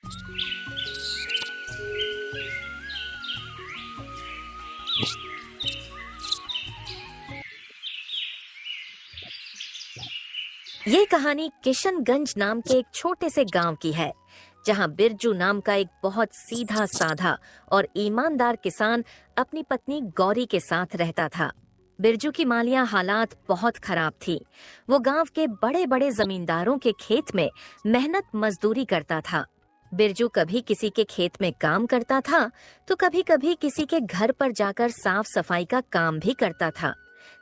ये कहानी किशनगंज नाम के एक छोटे से गांव की है, जहां बिरजू नाम का एक बहुत सीधा साधा और ईमानदार किसान अपनी पत्नी गौरी के साथ रहता था। बिरजू की मालिया हालात बहुत खराब थी। वो गांव के बड़े बड़े जमींदारों के खेत में मेहनत मजदूरी करता था। बिरजू कभी किसी के खेत में काम करता था तो कभी कभी किसी के घर पर जाकर साफ सफाई का काम भी करता था,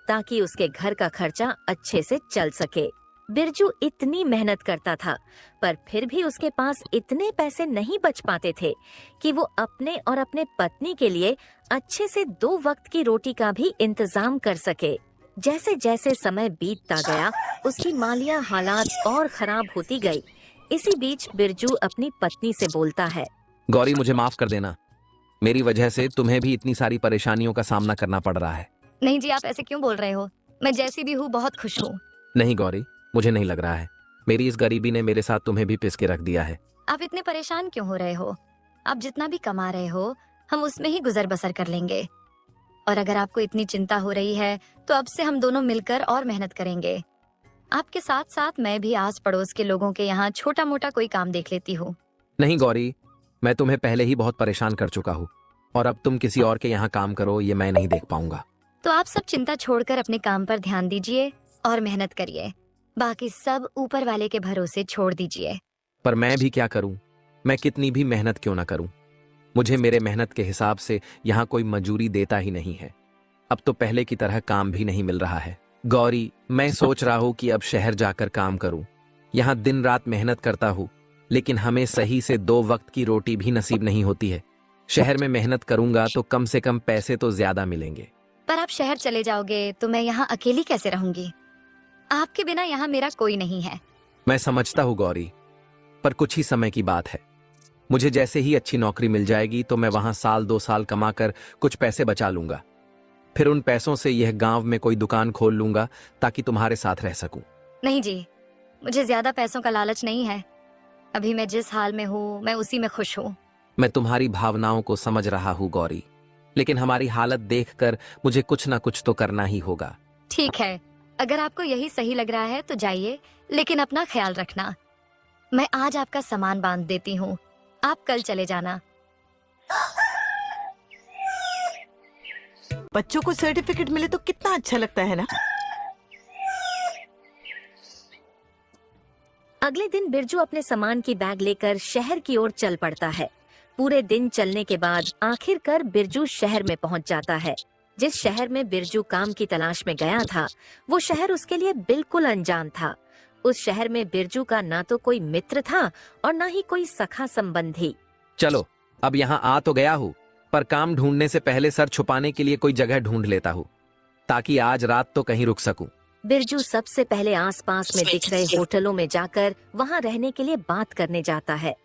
ताकि उसके घर का खर्चा अच्छे से चल सके। बिरजू इतनी मेहनत करता था, पर फिर भी उसके पास इतने पैसे नहीं बच पाते थे कि वो अपने और अपने पत्नी के लिए अच्छे से 2 वक्त की रोटी का भी इंतजाम कर सके। जैसे जैसे समय बीतता गया, उसकी मालिया हालात और खराब होती गई। इसी बीच बिरजू अपनी पत्नी से बोलता है, गौरी, मुझे माफ कर देना। मेरी वजह से तुम्हें भी इतनी सारी परेशानियों का सामना करना पड़ रहा है। नहीं जी, आप ऐसे क्यों बोल रहे हो? मैं जैसी भी हूँ बहुत खुश हूँ। नहीं गौरी, मुझे नहीं लग रहा है। मेरी इस गरीबी ने मेरे साथ तुम्हें भी पिस के रख दिया है। आप इतने परेशान क्यों हो रहे हो? आप जितना भी कमा रहे हो, हम उसमें ही गुजर बसर कर लेंगे। और अगर आपको इतनी चिंता हो रही है तो अब से हम दोनों मिलकर और मेहनत करेंगे। आपके साथ साथ मैं भी आस पड़ोस के लोगों के यहाँ छोटा मोटा कोई काम देख लेती हूँ। नहीं गौरी, मैं तुम्हें पहले ही बहुत परेशान कर चुका हूँ, और अब तुम किसी और के यहाँ काम करो, ये मैं नहीं देख पाऊंगा। तो आप सब चिंता छोड़कर अपने काम पर ध्यान दीजिए और मेहनत करिए। बाकी सब ऊपर वाले के भरोसे छोड़ दीजिए। पर मैं भी क्या करूं? मैं कितनी भी मेहनत क्यों ना करूं, मुझे मेरे मेहनत के हिसाब से यहाँ कोई मजूरी देता ही नहीं है। अब तो पहले की तरह काम भी नहीं मिल रहा है। गौरी, मैं सोच रहा हूँ कि अब शहर जाकर काम करूं। यहाँ दिन रात मेहनत करता हूँ, लेकिन हमें सही से 2 वक्त की रोटी भी नसीब नहीं होती है। शहर में मेहनत करूंगा तो कम से कम पैसे तो ज्यादा मिलेंगे। पर आप शहर चले जाओगे तो मैं यहाँ अकेली कैसे रहूंगी? आपके बिना यहाँ मेरा कोई नहीं है। मैं समझता हूँ गौरी, पर कुछ ही समय की बात है। मुझे जैसे ही अच्छी नौकरी मिल जाएगी तो मैं वहां 1-2 साल कमाकर कुछ पैसे बचा लूंगा। फिर उन पैसों से यह गांव में कोई दुकान खोल लूंगा, ताकि तुम्हारे साथ रह सकूं। नहीं जी, मुझे ज्यादा पैसों का लालच नहीं है। अभी मैं जिस हाल में हूँ मैं उसी में खुश हूँ। मैं तुम्हारी भावनाओं को समझ रहा हूँ गौरी, लेकिन हमारी हालत देखकर मुझे कुछ ना कुछ तो करना ही होगा। ठीक है, अगर आपको यही सही लग रहा है तो जाइए, लेकिन अपना ख्याल रखना। मैं आज आपका सामान बांध देती हूँ, आप कल चले जाना। बच्चों को सर्टिफिकेट मिले तो कितना अच्छा लगता है ना। अगले दिन बिरजू अपने सामान की बैग लेकर शहर की ओर चल पड़ता है। पूरे दिन चलने के बाद आखिरकार बिरजू शहर में पहुंच जाता है। जिस शहर में बिरजू काम की तलाश में गया था, वो शहर उसके लिए बिल्कुल अनजान था। उस शहर में बिरजू का ना तो कोई मित्र था और ना ही कोई सखा संबंधी। चलो, अब यहाँ आ तो गया हूँ, पर काम ढूंढने से पहले सर छुपाने के लिए कोई जगह ढूंढ लेता हूँ, ताकि आज रात तो कहीं रुक सकूं। बिरजू सबसे पहले आसपास में दिख रहे होटलों में जाकर वहां रहने के लिए बात करने जाता है,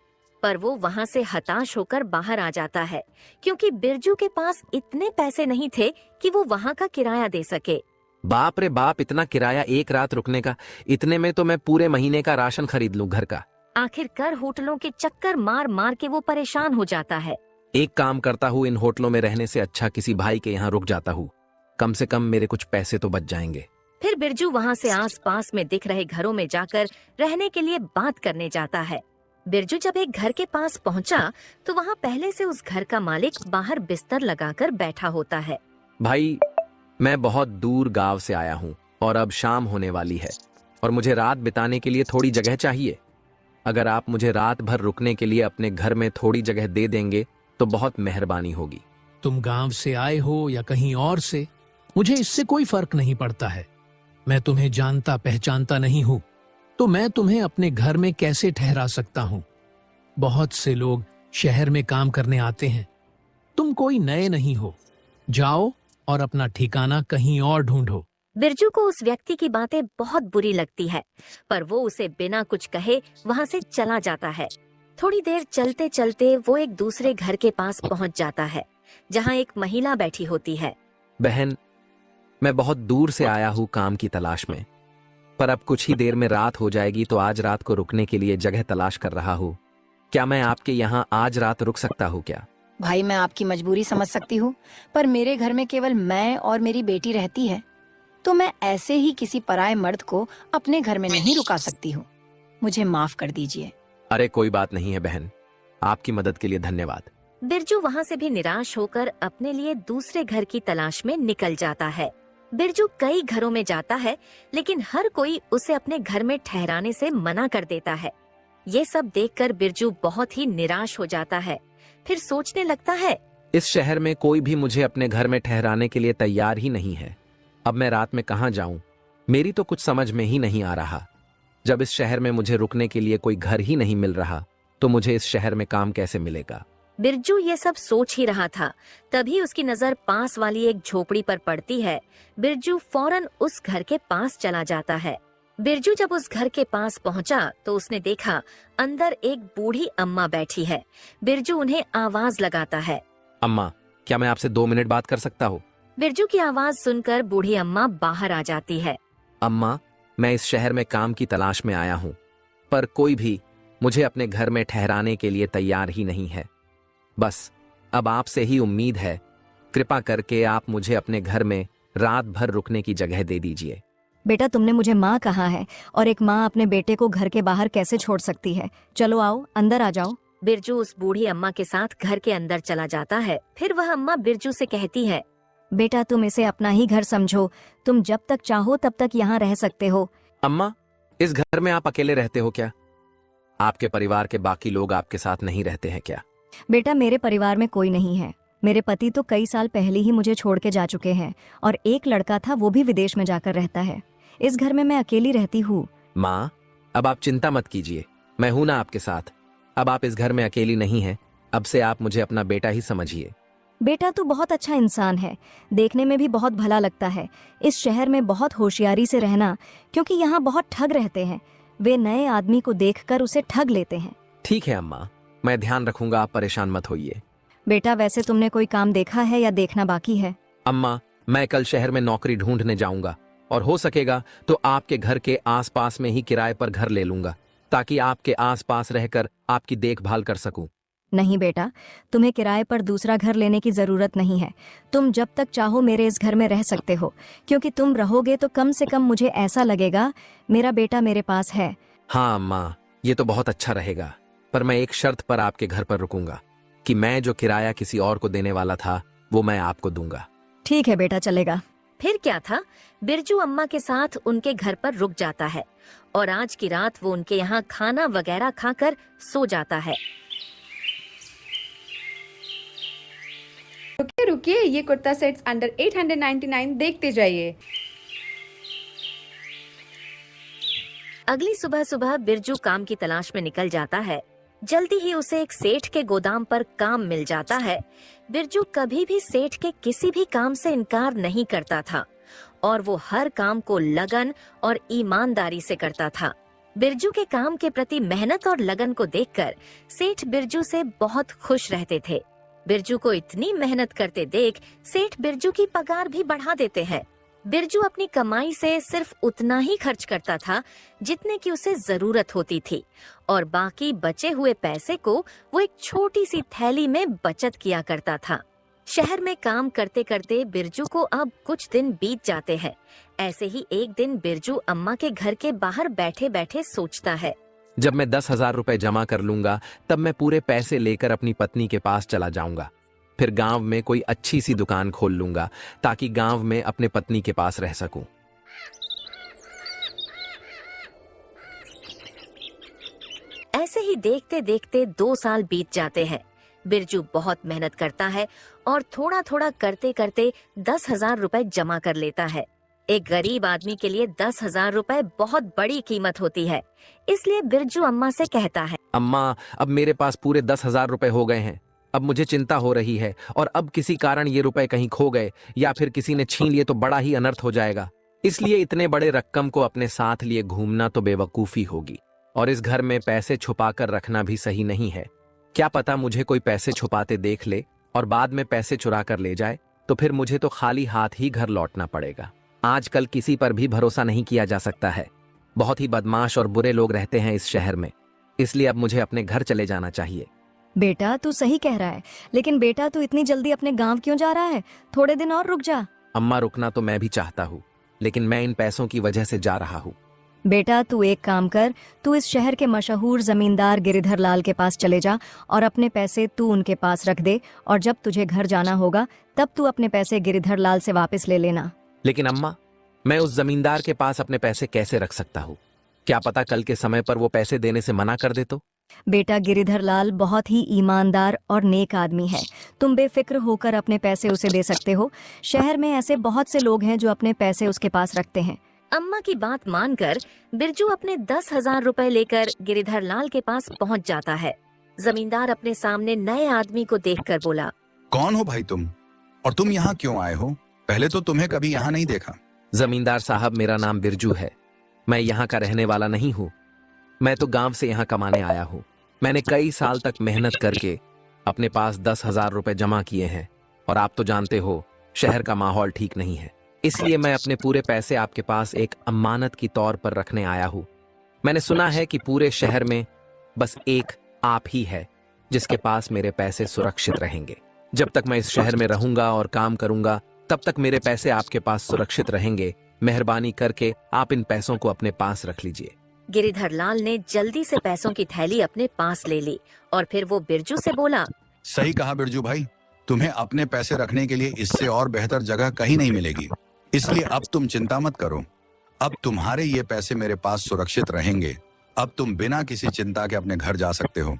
पर वो वहां से हताश होकर बाहर आ जाता है, क्योंकि बिरजू के पास इतने पैसे नहीं थे कि वो वहां का किराया दे सके। बाप रे बाप, इतना किराया एक रात रुकने का! इतने में तो मैं पूरे महीने का राशन खरीद लूं घर का। आखिरकार होटलों के चक्कर मार मार के वो परेशान हो जाता है। एक काम करता हूँ, इन होटलों में रहने से अच्छा किसी भाई के यहाँ रुक जाता हूँ। कम से कम मेरे कुछ पैसे तो बच जाएंगे। फिर बिरजू वहां से आसपास में दिख रहे घरों में जाकर रहने के लिए बात करने जाता है। बिरजू जब एक घर के पास पहुंचा तो वहां पहले से उस घर का मालिक बाहर बिस्तर लगाकर बैठा होता है। भाई, मैं बहुत दूर गांव से आया हूँ और अब शाम होने वाली है, और मुझे रात बिताने के लिए थोड़ी जगह चाहिए। अगर आप मुझे रात भर रुकने के लिए अपने घर में थोड़ी जगह दे देंगे तो बहुत मेहरबानी होगी। तुम गांव से आए हो या कहीं और से, मुझे इससे कोई फर्क नहीं पड़ता है। मैं तुम्हें जानता पहचानता नहीं हूँ, तो मैं तुम्हें अपने घर में कैसे ठहरा सकता हूँ? बहुत से लोग शहर में काम करने आते हैं, तुम कोई नए नहीं हो। जाओ और अपना ठिकाना कहीं और ढूंढो। बिरजू को उस व्यक्ति की बातें बहुत बुरी लगती है, पर वो उसे बिना कुछ कहे वहां से चला जाता है। थोड़ी देर चलते चलते वो एक दूसरे घर के पास पहुंच जाता है, जहां एक महिला बैठी होती है। बहन, मैं बहुत दूर से आया हूँ काम की तलाश में, पर अब कुछ ही देर में रात हो जाएगी, तो आज रात को रुकने के लिए जगह तलाश कर रहा हूँ। क्या मैं आपके यहाँ आज रात रुक सकता हूँ क्या? भाई मैं आपकी मजबूरी समझ सकती हूँ, पर मेरे घर में केवल मैं और मेरी बेटी रहती है, तो मैं ऐसे ही किसी पराये मर्द को अपने घर में नहीं रुका सकती हूँ। मुझे माफ कर दीजिए। अरे कोई बात नहीं है बहन, आपकी मदद के लिए धन्यवाद। बिरजू वहाँ से भी निराश होकर अपने लिए दूसरे घर की तलाश में निकल जाता है। बिरजू कई घरों में जाता है, लेकिन हर कोई उसे अपने घर में ठहराने से मना कर देता है। ये सब देखकर बिरजू बहुत ही निराश हो जाता है। फिर सोचने लगता है, इस शहर में कोई भी मुझे अपने घर में ठहराने के लिए तैयार ही नहीं है। अब मैं रात में कहाँ जाऊं? मेरी तो कुछ समझ में ही नहीं आ रहा। जब इस शहर में मुझे रुकने के लिए कोई घर ही नहीं मिल रहा, तो मुझे इस शहर में काम कैसे मिलेगा? बिरजू ये सब सोच ही रहा था, तभी उसकी नजर पास वाली एक झोपड़ी पर पड़ती है। बिरजू फौरन उस घर के पास चला जाता है। बिरजू जब उस घर के पास पहुंचा तो उसने देखा अंदर एक बूढ़ी अम्मा बैठी है। बिरजू उन्हें आवाज लगाता है। अम्मा, क्या मैं आपसे 2 मिनट बात कर सकता हूँ? बिरजू की आवाज सुनकर बूढ़ी अम्मा बाहर आ जाती है। अम्मा, मैं इस शहर में काम की तलाश में आया हूँ, पर कोई भी मुझे अपने घर में ठहराने के लिए तैयार ही नहीं है। बस अब आपसे ही उम्मीद है, कृपा करके आप मुझे अपने घर में रात भर रुकने की जगह दे दीजिए। बेटा, तुमने मुझे माँ कहा है, और एक माँ अपने बेटे को घर के बाहर कैसे छोड़ सकती है? चलो आओ, अंदर आ जाओ। बिरजू उस बूढ़ी अम्मा के साथ घर के अंदर चला जाता है। फिर वह अम्मा बिरजू से कहती है, बेटा, तुम इसे अपना ही घर समझो। तुम जब तक चाहो तब तक यहाँ रह सकते हो। अम्मा, इस घर में आप अकेले रहते हो क्या? आपके परिवार के बाकी लोग आपके साथ नहीं रहते हैं क्या? बेटा, मेरे परिवार में कोई नहीं है। मेरे पति तो कई साल पहले ही मुझे छोड़ के जा चुके हैं, और एक लड़का था, वो भी विदेश में जाकर रहता है। इस घर में मैं अकेली रहती हूँ। माँ, अब आप चिंता मत कीजिए, मैं हूं ना आपके साथ। अब आप इस घर में अकेली नहीं हैं। अब से आप मुझे अपना बेटा ही समझिए। बेटा, तू बहुत अच्छा इंसान है, देखने में भी बहुत भला लगता है। इस शहर में बहुत होशियारी से रहना, क्योंकि यहाँ बहुत ठग रहते हैं। वे नए आदमी को देखकर उसे ठग लेते हैं। ठीक है अम्मा, मैं ध्यान रखूंगा, आप परेशान मत होइए। बेटा, वैसे तुमने कोई काम देखा है या देखना बाकी है? अम्मा, मैं कल शहर में नौकरी ढूंढने जाऊंगा, और हो सकेगा तो आपके घर के आसपास में ही किराए पर घर ले लूंगा, ताकि आपके आसपास रहकर आपकी देखभाल कर सकूं। नहीं बेटा, तुम्हें किराए पर दूसरा घर लेने की जरूरत नहीं है। तुम जब तक चाहो मेरे इस घर में रह सकते हो, क्योंकि तुम रहोगे तो कम से कम मुझे ऐसा लगेगा मेरा बेटा मेरे पास है। हाँ अम्मा, ये तो बहुत अच्छा रहेगा, पर मैं एक शर्त पर आपके घर पर रुकूंगा कि मैं जो किराया किसी और को देने वाला था, वो मैं आपको दूंगा। ठीक है बेटा, चलेगा। फिर क्या था, बिरजू अम्मा के साथ उनके घर पर रुक जाता है, और आज की रात वो उनके यहाँ खाना वगैरह खाकर सो जाता है। रुकिए रुकिए, ये कुर्ता सेट्स अंडर 899 देखते जाइए। अगली सुबह सुबह बिरजू काम की तलाश में निकल जाता है। जल्दी ही उसे एक सेठ के गोदाम पर काम मिल जाता है। बिरजू कभी भी सेठ के किसी भी काम से इनकार नहीं करता था, और वो हर काम को लगन और ईमानदारी से करता था। बिरजू के काम के प्रति मेहनत और लगन को देखकर सेठ बिरजू से बहुत खुश रहते थे। बिरजू को इतनी मेहनत करते देख सेठ बिरजू की पगार भी बढ़ा देते हैं। बिरजू अपनी कमाई से सिर्फ उतना ही खर्च करता था जितने की उसे जरूरत होती थी, और बाकी बचे हुए पैसे को वो एक छोटी सी थैली में बचत किया करता था। शहर में काम करते करते बिरजू को अब कुछ दिन बीत जाते हैं। ऐसे ही एक दिन बिरजू अम्मा के घर के बाहर बैठे बैठे सोचता है, जब मैं 10,000 रुपए जमा कर लूंगा, तब मैं पूरे पैसे लेकर अपनी पत्नी के पास चला जाऊंगा। फिर गांव में कोई अच्छी सी दुकान खोल लूंगा, ताकि गांव में अपने पत्नी के पास रह सकूं। ऐसे ही देखते देखते 2 साल बीत जाते हैं। बिरजू बहुत मेहनत करता है और थोड़ा थोड़ा करते करते 10,000 रुपए जमा कर लेता है। एक गरीब आदमी के लिए 10,000 रुपए बहुत बड़ी कीमत होती है, इसलिए बिरजू अम्मा से कहता है, अम्मा, अब मेरे पास पूरे 10,000 रुपए हो गए हैं। अब मुझे चिंता हो रही है, और अब किसी कारण ये रुपए कहीं खो गए या फिर किसी ने छीन लिए तो बड़ा ही अनर्थ हो जाएगा। इसलिए इतने बड़े रकम को अपने साथ लिए घूमना तो बेवकूफी होगी, और इस घर में पैसे छुपा कर रखना भी सही नहीं है। क्या पता मुझे कोई पैसे छुपाते देख ले और बाद में पैसे चुरा कर ले जाए, तो फिर मुझे तो खाली हाथ ही घर लौटना पड़ेगा। आजकल किसी पर भी भरोसा नहीं किया जा सकता है। बहुत ही बदमाश और बुरे लोग रहते हैं इस शहर में, इसलिए अब मुझे अपने घर चले जाना चाहिए। बेटा तू सही कह रहा है, लेकिन बेटा तू इतनी जल्दी अपने गांव क्यों जा रहा है? थोड़े दिन और रुक जा। अम्मा, रुकना तो मैं भी चाहता हूँ, लेकिन मैं इन पैसों की वजह से जा रहा हूँ। बेटा तू एक काम कर, तू इस शहर के मशहूर जमींदार गिरिधर लाल के पास चले जा और अपने पैसे तू उनके पास रख दे, और जब तुझे घर जाना होगा तब तू अपने पैसे गिरिधर लाल से वापस ले लेना। लेकिन अम्मा, मैं उस जमींदार के पास अपने पैसे कैसे रख सकता हूँ? क्या पता कल के समय पर वो पैसे देने से मना कर दे तो? बेटा गिरिधर लाल बहुत ही ईमानदार और नेक आदमी है, तुम बेफिक्र होकर अपने पैसे उसे दे सकते हो। शहर में ऐसे बहुत से लोग हैं जो अपने पैसे उसके पास रखते हैं। अम्मा की बात मानकर बिरजू अपने 10,000 रुपए लेकर गिरिधर लाल के पास पहुंच जाता है। जमींदार अपने सामने नए आदमी को देखकर बोला, कौन हो भाई तुम, और तुम यहाँ क्यों आए हो? पहले तो तुम्हें कभी यहाँ नहीं देखा। जमींदार साहब, मेरा नाम बिरजू है। मैं यहाँ का रहने वाला नहीं हूँ। मैं तो गांव से यहाँ कमाने आया हूँ। मैंने कई साल तक मेहनत करके अपने पास 10,000 रुपए जमा किए हैं, और आप तो जानते हो शहर का माहौल ठीक नहीं है, इसलिए मैं अपने पूरे पैसे आपके पास एक अमानत की तौर पर रखने आया हूँ। मैंने सुना है कि पूरे शहर में बस एक आप ही है जिसके पास मेरे पैसे सुरक्षित रहेंगे। जब तक मैं इस शहर में रहूंगा और काम करूंगा, तब तक मेरे पैसे आपके पास सुरक्षित रहेंगे। मेहरबानी करके आप इन पैसों को अपने पास रख लीजिए। गिरिधर लाल ने जल्दी से पैसों की थैली अपने पास ले ली और फिर वो बिरजू से बोला, सही कहा बिरजू भाई, तुम्हें अपने पैसे रखने के लिए इससे और बेहतर जगह कहीं नहीं मिलेगी, इसलिए अब तुम चिंता मत करो। अब तुम्हारे ये पैसे मेरे पास सुरक्षित रहेंगे। अब तुम बिना किसी चिंता के अपने घर जा सकते हो।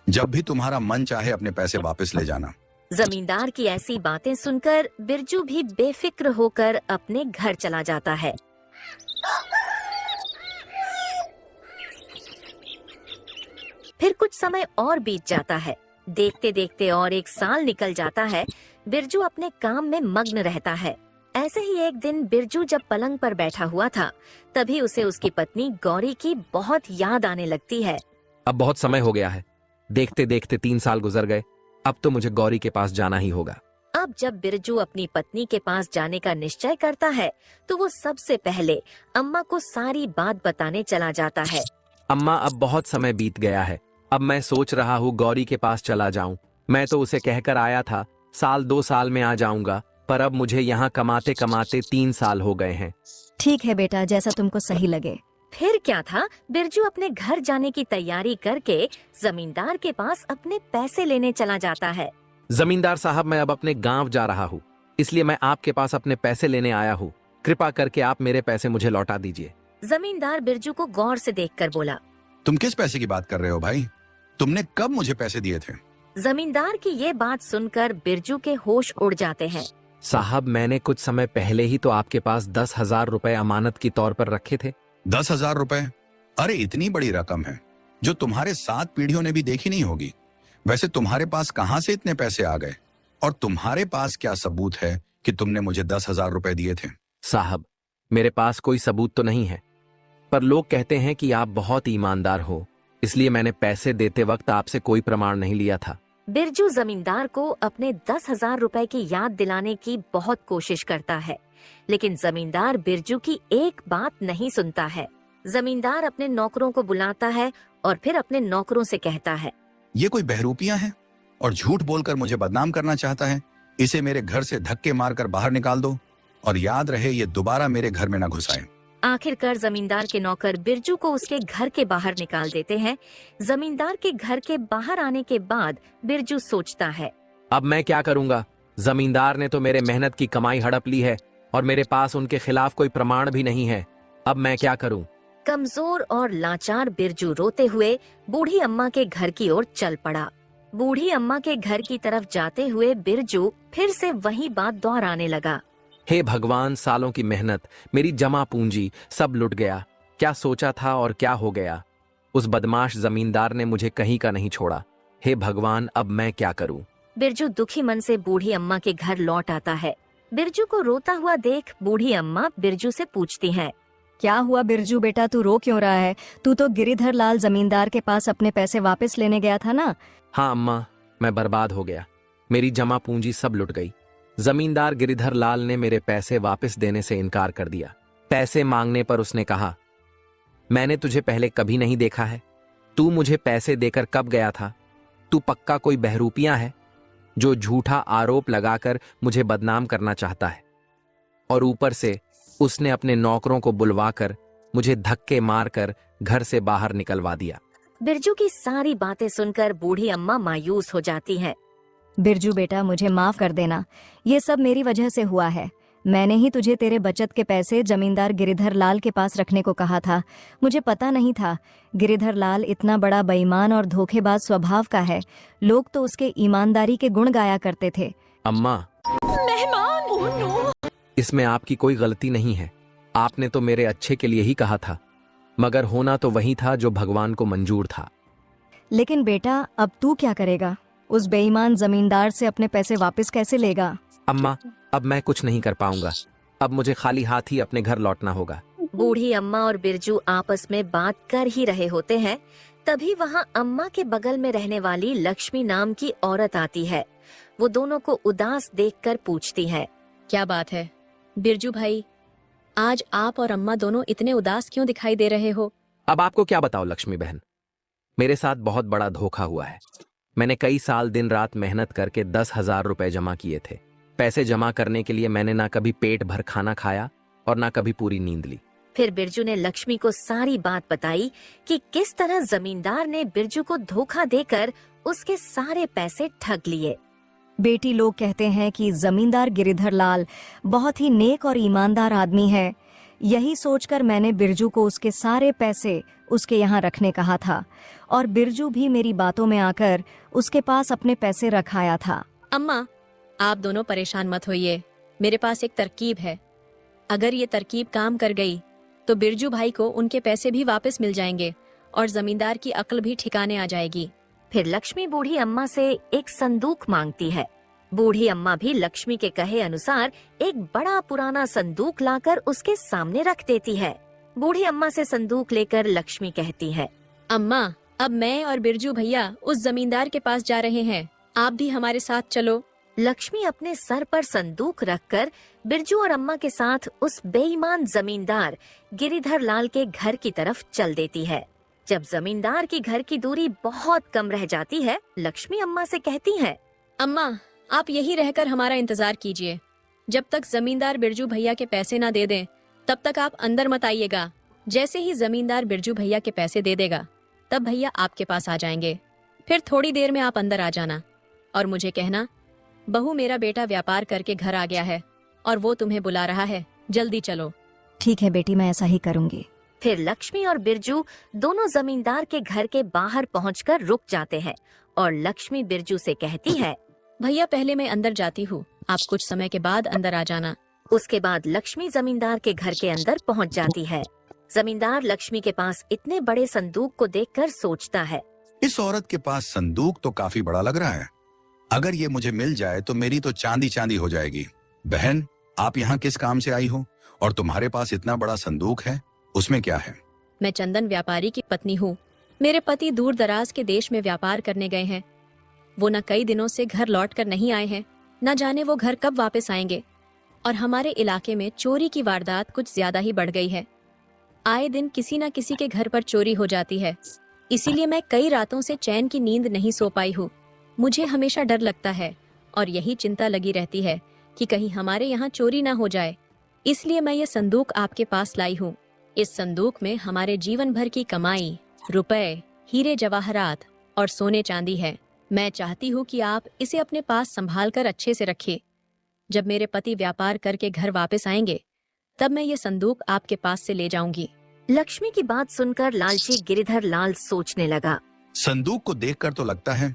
जब भी तुम्हारा मन चाहे अपने पैसे वापस ले जाना। जमींदार की ऐसी बातें सुनकर बिरजू भी बेफिक्र होकर अपने घर चला जाता है। फिर कुछ समय और बीत जाता है। देखते देखते और एक साल निकल जाता है। बिरजू अपने काम में मग्न रहता है। ऐसे ही एक दिन बिरजू जब पलंग पर बैठा हुआ था, तभी उसे उसकी पत्नी गौरी की बहुत याद आने लगती है। अब बहुत समय हो गया है। देखते देखते 3 साल गुजर गए। अब तो मुझे गौरी के पास जाना ही होगा। अब जब बिरजू अपनी पत्नी के पास जाने का निश्चय करता है, तो वो सबसे पहले अम्मा को सारी बात बताने चला जाता है। अम्मा, अब बहुत समय बीत गया है। अब मैं सोच रहा हूँ गौरी के पास चला जाऊं। मैं तो उसे कहकर आया था 1-2 साल में आ जाऊंगा, पर अब मुझे यहाँ कमाते कमाते 3 साल हो गए हैं। ठीक है बेटा, जैसा तुमको सही लगे। फिर क्या था, बिरजू अपने घर जाने की तैयारी करके जमींदार के पास अपने पैसे लेने चला जाता है। जमींदार साहब, मैं अब अपने गांव जा रहा हूँ, इसलिए मैं आपके पास अपने पैसे लेने आया हूँ। कृपा करके आप मेरे पैसे मुझे लौटा दीजिए। जमींदार बिरजू को गौर से देखकर बोला, तुम किस पैसे की बात कर रहे हो भाई? तुमने कब मुझे पैसे दिए थे? जमींदार की ये बात सुनकर बिरजू के होश उड़ जाते हैं। साहब, मैंने कुछ समय पहले ही तो आपके पास 10,000 रुपए अमानत की तौर पर रखे थे। 10,000 रुपए? अरे इतनी बड़ी रकम है जो तुम्हारे 7 पीढ़ियों ने भी देखी नहीं होगी। वैसे तुम्हारे पास कहां से इतने पैसे आ गए? और तुम्हारे पास क्या सबूत है कि तुमने मुझे 10,000 रुपए दिए थे? साहब, मेरे पास कोई सबूत तो नहीं है, पर लोग कहते हैं कि आप बहुत ईमानदार हो, इसलिए मैंने पैसे देते वक्त आपसे कोई प्रमाण नहीं लिया था। बिरजू जमींदार को अपने 10,000 रुपए की याद दिलाने की बहुत कोशिश करता है, लेकिन जमींदार बिरजू की एक बात नहीं सुनता है। जमींदार अपने नौकरों को बुलाता है और फिर अपने नौकरों से कहता है, ये कोई बहरूपियां है और झूठ बोलकर मुझे बदनाम करना चाहता है। इसे मेरे घर से धक्के मारकर बाहर निकाल दो, और याद रहे ये दोबारा मेरे घर में न घुसाए। आखिरकार जमींदार के नौकर बिरजू को उसके घर के बाहर निकाल देते हैं। जमींदार के घर के बाहर आने के बाद बिरजू सोचता है, अब मैं क्या करूंगा? जमींदार ने तो मेरे मेहनत की कमाई हड़प ली है और मेरे पास उनके खिलाफ कोई प्रमाण भी नहीं है। अब मैं क्या करूं? कमजोर और लाचार बिरजू रोते हुए बूढ़ी अम्मा के घर की ओर चल पड़ा। बूढ़ी अम्मा के घर की तरफ जाते हुए बिरजू फिर से वही बात दोहराने लगा। हे भगवान, सालों की मेहनत, मेरी जमा पूंजी सब लुट गया। क्या सोचा था और क्या हो गया? उस बदमाश जमींदार ने मुझे कहीं का नहीं छोड़ा। हे भगवान, अब मैं क्या करूं? बिरजू दुखी मन से बूढ़ी अम्मा के घर लौट आता है। बिरजू को रोता हुआ देख बूढ़ी अम्मा बिरजू से पूछती हैं, क्या हुआ बिरजू बेटा, तू रो क्यों रहा है? तू तो गिरिधर लाल जमींदार के पास अपने पैसे वापस लेने गया था ना? हाँ अम्मा, मैं बर्बाद हो गया। मेरी जमा पूंजी सब लुट गई। जमींदार गिरिधर लाल ने मेरे पैसे वापस देने से इनकार कर दिया। पैसे मांगने पर उसने कहा, मैंने तुझे पहले कभी नहीं देखा है, तू मुझे पैसे देकर कब गया था? तू पक्का कोई बहरूपिया है जो झूठा आरोप लगाकर मुझे बदनाम करना चाहता है। और ऊपर से उसने अपने नौकरों को बुलवाकर मुझे धक्के मारकर घर से बाहर निकलवा दिया। बिरजू की सारी बातें सुनकर बूढ़ी अम्मा मायूस हो जाती हैं। बिरजू बेटा, मुझे माफ कर देना, ये सब मेरी वजह से हुआ है। मैंने ही तुझे तेरे बचत के पैसे जमींदार गिरिधर लाल के पास रखने को कहा था। मुझे पता नहीं था गिरिधर लाल इतना बड़ा बेईमान और धोखेबाज स्वभाव का है। लोग तो उसके ईमानदारी के गुण गाया करते थे। अम्मा, इसमें आपकी कोई गलती नहीं है। आपने तो मेरे अच्छे के लिए ही कहा था, मगर होना तो वही था जो भगवान को मंजूर था। लेकिन बेटा, अब तू क्या करेगा? उस बेईमान जमींदार से अपने पैसे वापस कैसे लेगा? अम्मा, अब मैं कुछ नहीं कर पाऊंगा। अब मुझे खाली हाथ ही अपने घर लौटना होगा। बूढ़ी अम्मा और बिरजू आपस में बात कर ही रहे होते हैं, तभी वहाँ अम्मा के बगल में रहने वाली लक्ष्मी नाम की औरत आती है। वो दोनों को उदास देखकर पूछती है, क्या बात है बिरजू भाई, आज आप और अम्मा दोनों इतने उदास क्यों दिखाई दे रहे हो? अब आपको क्या बताओ लक्ष्मी बहन, मेरे साथ बहुत बड़ा धोखा हुआ है। मैंने कई साल दिन रात मेहनत करके 10,000 रुपए जमा किए थे। पैसे जमा करने के लिए मैंने ना कभी पेट भर खाना खाया और ना कभी पूरी नींद ली। फिर बिरजू ने लक्ष्मी को सारी बात बताई कि किस तरह जमींदार ने बिरजू को धोखा देकर उसके सारे पैसे ठग लिए। बेटी, लोग कहते हैं कि जमींदार गिरिधर लाल बहुत ही नेक और ईमानदार आदमी है। यही सोचकर मैंने बिरजू को उसके सारे पैसे उसके यहाँ रखने कहा था और बिरजू भी मेरी बातों में आकर उसके पास अपने पैसे रखाया था। अम्मा, आप दोनों परेशान मत होइए, मेरे पास एक तरकीब है। अगर ये तरकीब काम कर गई तो बिरजू भाई को उनके पैसे भी वापस मिल जाएंगे और जमींदार की अक्ल भी ठिकाने आ जाएगी। फिर लक्ष्मी बूढ़ी अम्मा से एक संदूक मांगती है। बूढ़ी अम्मा भी लक्ष्मी के कहे अनुसार एक बड़ा पुराना संदूक लाकर उसके सामने रख देती है। बूढ़ी अम्मा से संदूक लेकर लक्ष्मी कहती है, अम्मा, अब मैं और बिरजू भैया उस जमींदार के पास जा रहे हैं, आप भी हमारे साथ चलो। लक्ष्मी अपने सर पर संदूक रखकर बिरजू और अम्मा के साथ उस बेईमान जमींदार गिरिधर लाल के घर की तरफ चल देती है। जब जमींदार की घर की दूरी बहुत कम रह जाती है, लक्ष्मी अम्मा से कहती है, अम्मा, आप यही रहकर हमारा इंतजार कीजिए। जब तक जमींदार बिरजू भैया के पैसे ना दे दें, तब तक आप अंदर मत आइएगा। जैसे ही जमींदार बिरजू भैया के पैसे दे देगा, तब भैया आपके पास आ जाएंगे। फिर थोड़ी देर में आप अंदर आ जाना और मुझे कहना, बहू, मेरा बेटा व्यापार करके घर आ गया है और वो तुम्हें बुला रहा है, जल्दी चलो। ठीक है बेटी, मैं ऐसा ही करूंगी। फिर लक्ष्मी और बिरजू दोनों जमींदार के घर के बाहर पहुंचकर रुक जाते हैं और लक्ष्मी बिरजू से कहती है, भैया, पहले मैं अंदर जाती हूँ, आप कुछ समय के बाद अंदर आ जाना। उसके बाद लक्ष्मी जमींदार के घर के अंदर पहुंच जाती है। जमींदार लक्ष्मी के पास इतने बड़े संदूक को देखकर सोचता है, इस औरत के पास संदूक तो काफी बड़ा लग रहा है। अगर ये मुझे मिल जाए तो मेरी तो चांदी चांदी हो जाएगी। बहन, आप यहाँ किस काम से आई हो और तुम्हारे पास इतना बड़ा संदूक है, उसमें क्या है? मैं चंदन व्यापारी की पत्नी हूँ। मेरे पति दूर दराज के देश में व्यापार करने गए हैं। वो न कई दिनों से घर लौट कर नहीं आए हैं, न जाने वो घर कब वापस आएंगे। और हमारे इलाके में चोरी की वारदात कुछ ज्यादा ही बढ़ गई है। आए दिन किसी न किसी के घर पर चोरी हो जाती है। इसीलिए मैं कई रातों से चैन की नींद नहीं सो पाई हूँ। मुझे हमेशा डर लगता है और यही चिंता लगी रहती है कि कहीं हमारे यहाँ चोरी ना हो जाए। इसलिए मैं ये संदूक आपके पास लाई हूँ। इस संदूक में हमारे जीवन भर की कमाई, रुपए, हीरे जवाहरात और सोने चांदी है। मैं चाहती हूँ कि आप इसे अपने पास संभाल कर अच्छे से रखिए। जब मेरे पति व्यापार करके घर वापस आएंगे, तब मैं ये संदूक आपके पास से ले जाऊंगी। लक्ष्मी की बात सुनकर लालची गिरिधर लाल सोचने लगा। संदूक को देखकर तो लगता है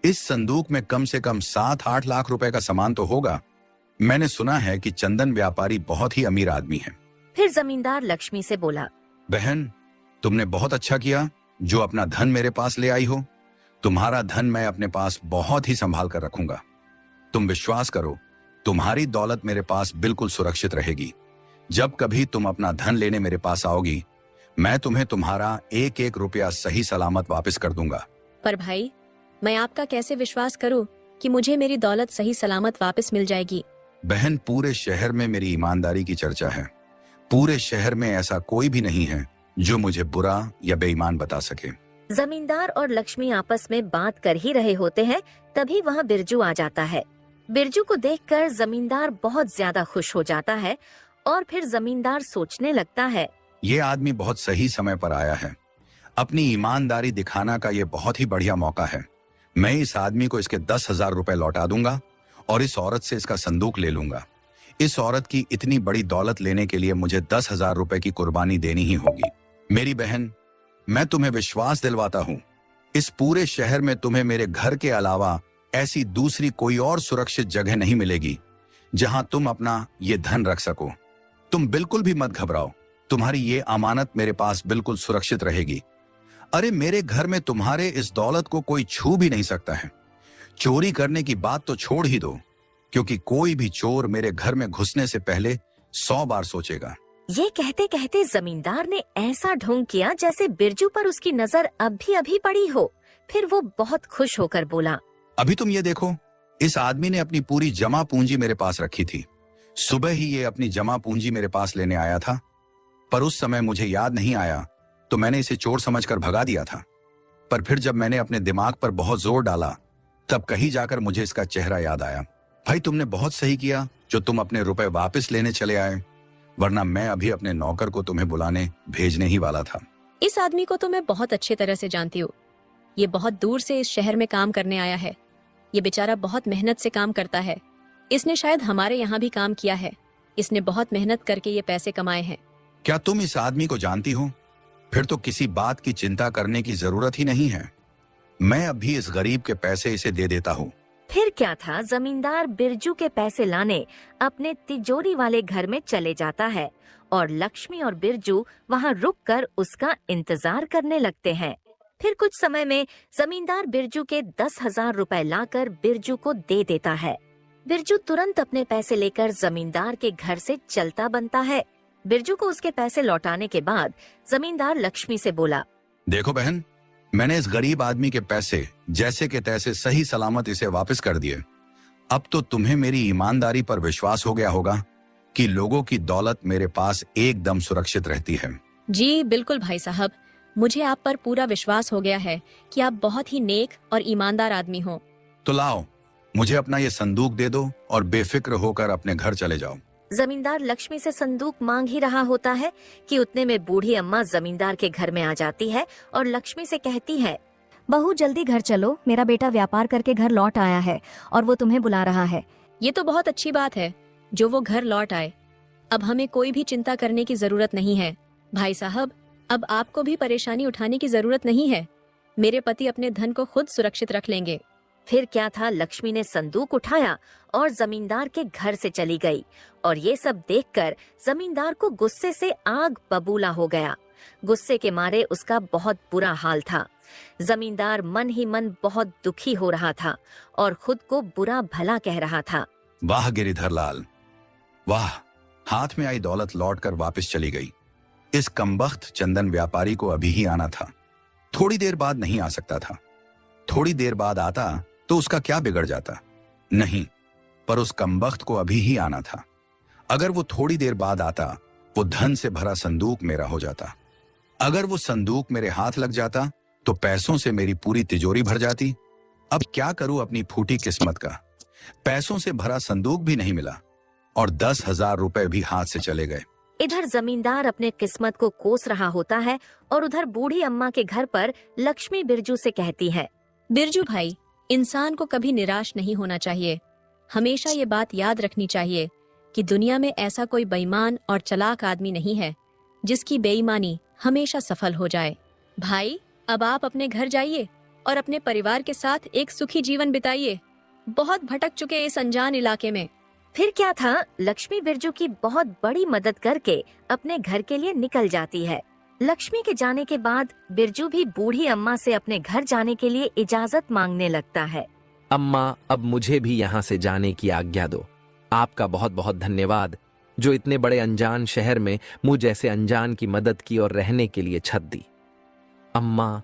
इस संदूक में कम से कम 7-8 लाख रुपए का सामान तो होगा। मैंने सुना है कि चंदन व्यापारी बहुत ही अमीर आदमी है। फिर जमींदार लक्ष्मी से बोला, बहन, तुमने बहुत अच्छा किया जो अपना धन मेरे पास ले आई हो। तुम्हारा धन मैं अपने पास बहुत ही संभाल कर रखूंगा। तुम विश्वास करो, तुम्हारी दौलत मेरे पास बिल्कुल सुरक्षित रहेगी। जब कभी तुम अपना धन लेने मेरे पास आओगी, मैं तुम्हें तुम्हारा 1-1 रुपया सही सलामत वापस कर दूंगा। पर भाई, मैं आपका कैसे विश्वास करूं कि मुझे मेरी दौलत सही सलामत वापस मिल जाएगी? बहन, पूरे शहर में मेरी ईमानदारी की चर्चा है। पूरे शहर में ऐसा कोई भी नहीं है जो मुझे बुरा या बेईमान बता सके। जमींदार और लक्ष्मी आपस में बात कर ही रहे होते हैं, तभी वहाँ बिरजू आ जाता है। बिरजू को देखकर जमींदार बहुत ज्यादा खुश हो जाता है और फिर जमींदार सोचने लगता है, ये आदमी बहुत सही समय पर आया है। अपनी ईमानदारी दिखाना का ये बहुत ही बढ़िया मौका है। मैं इस आदमी को इसके 10,000 रुपए लौटा दूंगा और इस औरत से इसका संदूक ले लूंगा। इस औरत की इतनी बड़ी दौलत लेने के लिए मुझे 10,000 रुपए की कुर्बानी देनी ही होगी। मेरी बहन, मैं तुम्हें विश्वास दिलवाता हूँ, इस पूरे शहर में तुम्हें मेरे घर के अलावा ऐसी दूसरी कोई और सुरक्षित जगह नहीं मिलेगी जहां तुम अपना ये धन रख सको। तुम बिल्कुल भी मत घबराओ, तुम्हारी ये अमानत मेरे पास बिल्कुल सुरक्षित रहेगी। अरे मेरे घर में तुम्हारे इस दौलत को कोई छू भी नहीं सकता है। चोरी करने की बात तो छोड़ ही दो, क्योंकि कोई भी चोर मेरे घर में घुसने से पहले 100 बार सोचेगा। ये कहते कहते जमींदार ने ऐसा ढोंग किया जैसे बिरजू पर उसकी नजर अभी पड़ी हो। फिर वो बहुत खुश होकर बोला, अभी तुम ये देखो, इस आदमी ने अपनी पूरी जमा पूंजी मेरे पास रखी थी। सुबह ही ये अपनी जमा पूंजी मेरे पास लेने आया था, पर उस समय मुझे याद नहीं आया तो मैंने इसे चोर समझकर भगा दिया था। पर फिर जब मैंने अपने दिमाग पर बहुत जोर डाला, तब कहीं जाकर मुझे इसका चेहरा याद आया। भाई, तुमने बहुत सही किया जो तुम अपने रुपए वापस लेने चले आए, वरना मैं अभी अपने नौकर को तुम्हें बुलाने भेजने ही वाला था। इस आदमी को तो मैं बहुत अच्छी तरह से जानती हूँ। ये बहुत दूर से इस शहर में काम करने आया है। ये बेचारा बहुत मेहनत से काम करता है। इसने शायद हमारे यहाँ भी काम किया है। इसने बहुत मेहनत करके ये पैसे कमाए हैं। क्या तुम इस आदमी को जानती हो? फिर तो किसी बात की चिंता करने की जरूरत ही नहीं है। मैं अभी इस गरीब के पैसे इसे दे देता हूँ। फिर क्या था, जमींदार बिरजू के पैसे लाने अपने तिजोरी वाले घर में चले जाता है और लक्ष्मी और बिरजू वहाँ रुककर उसका इंतजार करने लगते हैं। फिर कुछ समय में जमींदार बिरजू के 10,000 रुपए लाकर बिरजू को दे देता है। बिरजू तुरंत अपने पैसे लेकर जमींदार के घर से चलता बनता है। बिरजू को उसके पैसे लौटाने के बाद जमींदार लक्ष्मी से बोला, देखो बहन, मैंने इस गरीब आदमी के पैसे जैसे के तैसे सही सलामत इसे वापस कर दिए। अब तो तुम्हें मेरी ईमानदारी पर विश्वास हो गया होगा कि लोगों की दौलत मेरे पास एकदम सुरक्षित रहती है। जी बिल्कुल भाई साहब, मुझे आप पर पूरा विश्वास हो गया है कि आप बहुत ही नेक और ईमानदार आदमी हो। तो लाओ, मुझे अपना ये संदूक दे दो और बेफिक्र होकर अपने घर चले जाओ। जमींदार लक्ष्मी से संदूक मांग ही रहा होता है कि उतने में बूढ़ी अम्मा जमींदार के घर में आ जाती है और लक्ष्मी से कहती है, बहू जल्दी घर चलो, मेरा बेटा व्यापार करके घर लौट आया है और वो तुम्हें बुला रहा है। ये तो बहुत अच्छी बात है जो वो घर लौट आए। अब हमें कोई भी चिंता करने की जरूरत नहीं है। भाई साहब, अब आपको भी परेशानी उठाने की जरूरत नहीं है। मेरे पति अपने धन को खुद सुरक्षित रख लेंगे। फिर क्या था, लक्ष्मी ने संदूक उठाया और जमींदार के घर से चली गई और ये सब देखकर जमींदार को गुस्से से आग बबूला हो गया। गुस्से के मारे उसका बहुत बुरा हाल था। जमींदार मन ही मन बहुत दुखी हो रहा था और खुद को बुरा भला कह रहा था। वाह गिरिधर लाल, वाह, हाथ में आई दौलत लौटकर वापस चली गई। इस कमबख्त चंदन व्यापारी को अभी ही आना था, थोड़ी देर बाद नहीं आ सकता था। थोड़ी देर बाद आता तो उसका क्या बिगड़ जाता? नहीं, पर उस कमबख्त को अभी ही आना था। अगर वो थोड़ी देर बाद आता, वो धन से भरा संदूक मेरा हो जाता। अगर वो संदूक मेरे हाथ लग जाता तो पैसों से मेरी पूरी तिजोरी भर जाती। अब क्या करूं अपनी फूटी किस्मत का? पैसों से भरा संदूक भी नहीं मिला और 10,000 रुपए भी हाथ से चले गए। इधर जमींदार अपने किस्मत को कोस रहा होता है और उधर बूढ़ी अम्मा के घर पर लक्ष्मी बिरजू से कहती है, बिरजू भाई, इंसान को कभी निराश नहीं होना चाहिए। हमेशा ये बात याद रखनी चाहिए कि दुनिया में ऐसा कोई बेईमान और चालाक आदमी नहीं है जिसकी बेईमानी हमेशा सफल हो जाए। भाई, अब आप अपने घर जाइए और अपने परिवार के साथ एक सुखी जीवन बिताइए। बहुत भटक चुके इस अनजान इलाके में। फिर क्या था, लक्ष्मी बिरजू की बहुत बड़ी मदद करके अपने घर के लिए निकल जाती है। लक्ष्मी के जाने के बाद बिरजू भी बूढ़ी अम्मा से अपने घर जाने के लिए इजाजत मांगने लगता है। अम्मा, अब मुझे भी यहाँ से जाने की आज्ञा दो। आपका बहुत बहुत धन्यवाद जो इतने बड़े अनजान शहर में मुझ जैसे अनजान की मदद की और रहने के लिए छत दी। अम्मा,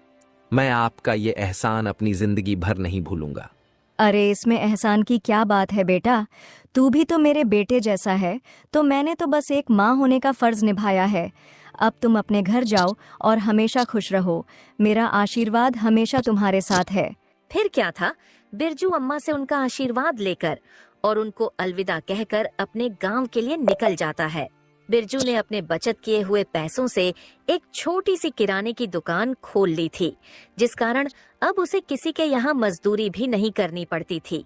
मैं आपका ये एहसान अपनी जिंदगी भर नहीं भूलूंगा। अरे इसमें एहसान की क्या बात है बेटा, तू भी तो मेरे बेटे जैसा है, तो मैंने तो बस एक माँ होने का फर्ज निभाया है। अब तुम अपने घर जाओ और हमेशा खुश रहो। मेरा आशीर्वाद हमेशा तुम्हारे साथ है। फिर क्या था, बिरजू अम्मा से उनका आशीर्वाद लेकर और उनको अलविदा कहकर अपने गांव के लिए निकल जाता है। बिरजू ने अपने बचत किए हुए पैसों से एक छोटी सी किराने की दुकान खोल ली थी, जिस कारण अब उसे किसी के यहाँ मजदूरी भी नहीं करनी पड़ती थी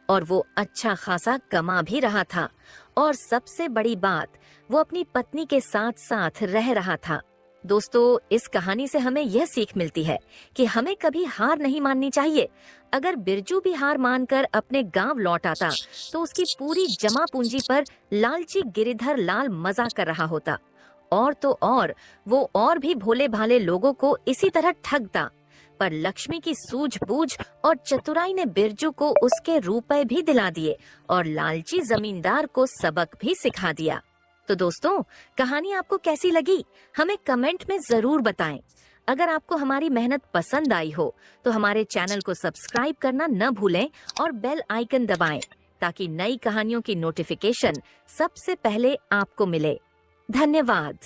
और वो अच्छा खासा कमा भी रहा था। और सबसे बड़ी बात, वो अपनी पत्नी के साथ साथ रह रहा था। दोस्तों, इस कहानी से हमें यह सीख मिलती है कि हमें कभी हार नहीं माननी चाहिए। अगर बिरजू भी हार मानकर अपने गांव लौट आता तो उसकी पूरी जमा पूंजी पर लालची गिरिधर लाल मजा कर रहा होता, और तो और वो और भी भोले भाले लोगों को इसी तरह ठगता। पर लक्ष्मी की सूझबूझ और चतुराई ने बिरजू को उसके रुपए भी दिला दिए और लालची जमींदार को सबक भी सिखा दिया। तो दोस्तों, कहानी आपको कैसी लगी हमें कमेंट में जरूर बताएं। अगर आपको हमारी मेहनत पसंद आई हो तो हमारे चैनल को सब्सक्राइब करना न भूलें और बेल आइकन दबाएं ताकि नई कहानियों की नोटिफिकेशन सबसे पहले आपको मिले। धन्यवाद।